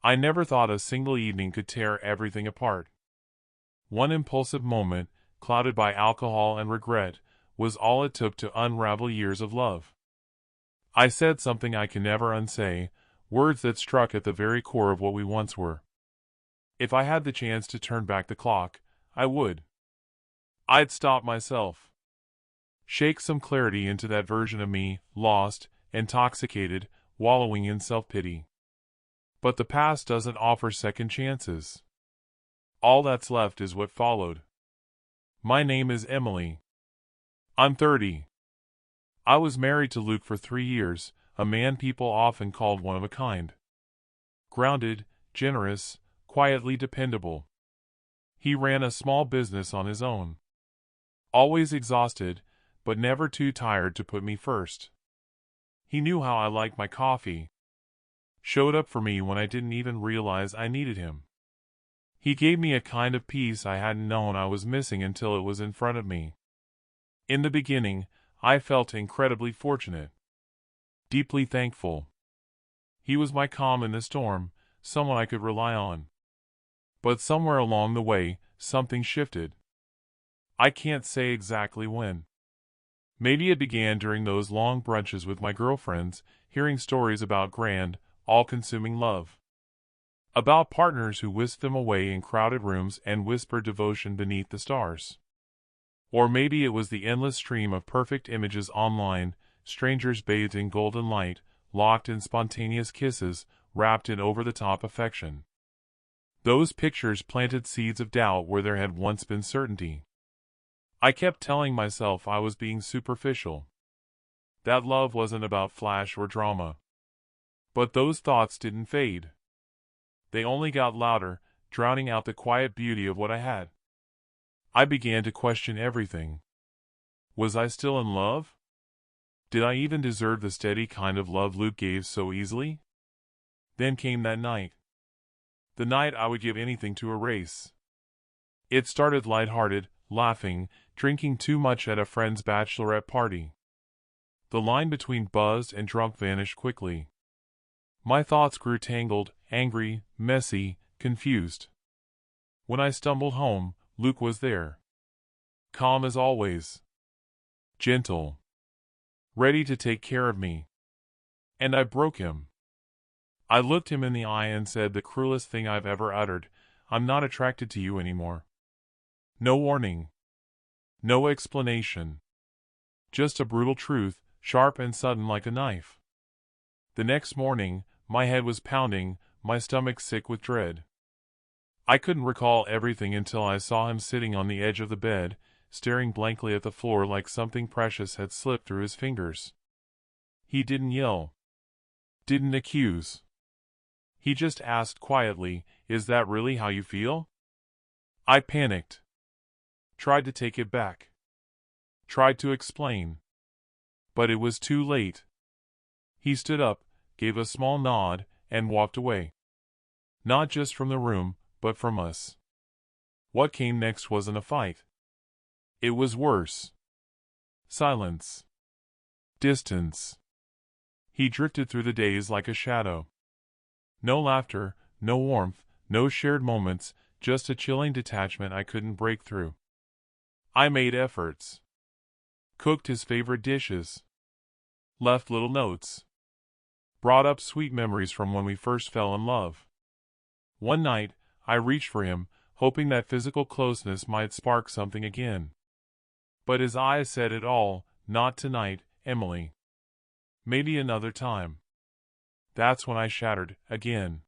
I never thought a single evening could tear everything apart. One impulsive moment, clouded by alcohol and regret, was all it took to unravel years of love. I said something I can never unsay, words that struck at the very core of what we once were. If I had the chance to turn back the clock, I would. I'd stop myself. Shake some clarity into that version of me, lost, intoxicated, wallowing in self-pity. But the past doesn't offer second chances. All that's left is what followed. My name is Emily. I'm 30. I was married to Luke for 3 years, a man people often called one of a kind. Grounded, generous, quietly dependable. He ran a small business on his own. Always exhausted, but never too tired to put me first. He knew how I liked my coffee. Showed up for me when I didn't even realize I needed him. He gave me a kind of peace I hadn't known I was missing until it was in front of me. In the beginning, I felt incredibly fortunate. Deeply thankful. He was my calm in the storm, someone I could rely on. But somewhere along the way, something shifted. I can't say exactly when. Maybe it began during those long brunches with my girlfriends, hearing stories about grand, all-consuming love. About partners who whisked them away in crowded rooms and whispered devotion beneath the stars. Or maybe it was the endless stream of perfect images online, strangers bathed in golden light, locked in spontaneous kisses, wrapped in over-the-top affection. Those pictures planted seeds of doubt where there had once been certainty. I kept telling myself I was being superficial. That love wasn't about flash or drama. But those thoughts didn't fade. They only got louder, drowning out the quiet beauty of what I had. I began to question everything. Was I still in love? Did I even deserve the steady kind of love Luke gave so easily? Then came that night. The night I would give anything to erase. It started lighthearted, laughing, drinking too much at a friend's bachelorette party. The line between buzzed and drunk vanished quickly. My thoughts grew tangled, angry, messy, confused. When I stumbled home, Luke was there. Calm as always. Gentle. Ready to take care of me. And I broke him. I looked him in the eye and said the cruelest thing I've ever uttered, I'm not attracted to you anymore. No warning. No explanation. Just a brutal truth, sharp and sudden like a knife. The next morning, my head was pounding, my stomach sick with dread. I couldn't recall everything until I saw him sitting on the edge of the bed, staring blankly at the floor like something precious had slipped through his fingers. He didn't yell. Didn't accuse. He just asked quietly, "Is that really how you feel?" I panicked. Tried to take it back. Tried to explain. But it was too late. He stood up, gave a small nod, and walked away. Not just from the room, but from us. What came next wasn't a fight. It was worse. Silence. Distance. He drifted through the days like a shadow. No laughter, no warmth, no shared moments, just a chilling detachment I couldn't break through. I made efforts. Cooked his favorite dishes. Left little notes. Brought up sweet memories from when we first fell in love. One night, I reached for him, hoping that physical closeness might spark something again. But his eyes said it all, not tonight, Emily. Maybe another time. That's when I shattered, again.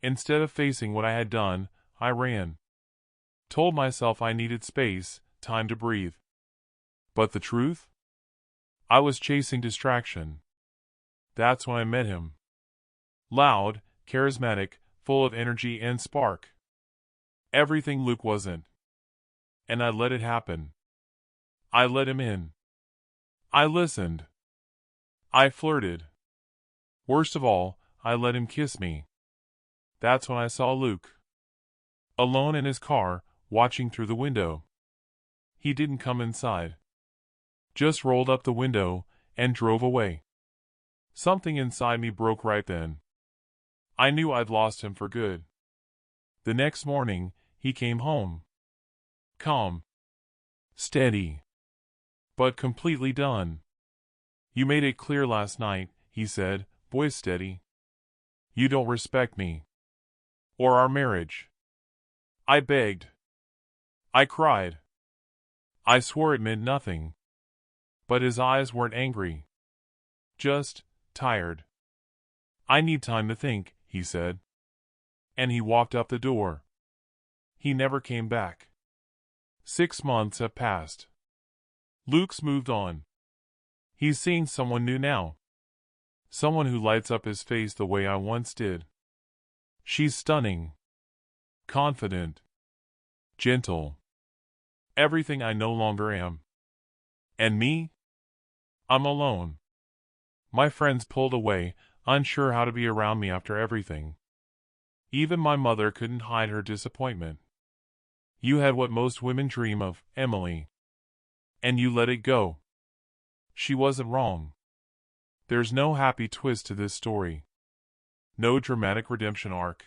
Instead of facing what I had done, I ran. Told myself I needed space, time to breathe. But the truth? I was chasing distraction. That's when I met him. Loud, charismatic, full of energy and spark. Everything Luke wasn't. And I let it happen. I let him in. I listened. I flirted. Worst of all, I let him kiss me. That's when I saw Luke. Alone in his car, watching through the window. He didn't come inside. Just rolled up the window and drove away. Something inside me broke right then. I knew I'd lost him for good. The next morning, he came home. Calm. Steady. But completely done. You made it clear last night, he said, voice steady. You don't respect me. Or our marriage. I begged. I cried. I swore it meant nothing. But his eyes weren't angry. Just tired. I need time to think, he said. And he walked up the door. He never came back. 6 months have passed. Luke's moved on. He's seeing someone new now. Someone who lights up his face the way I once did. She's stunning. Confident. Gentle. Everything I no longer am. And me? I'm alone. My friends pulled away, unsure how to be around me after everything. Even my mother couldn't hide her disappointment. You had what most women dream of, Emily. And you let it go. She wasn't wrong. There's no happy twist to this story. No dramatic redemption arc.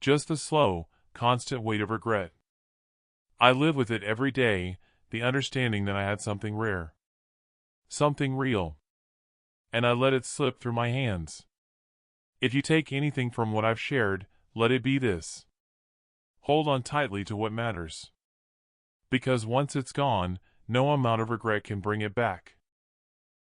Just the slow, constant weight of regret. I live with it every day, the understanding that I had something rare. Something real. And I let it slip through my hands. If you take anything from what I've shared, let it be this. Hold on tightly to what matters. Because once it's gone, no amount of regret can bring it back.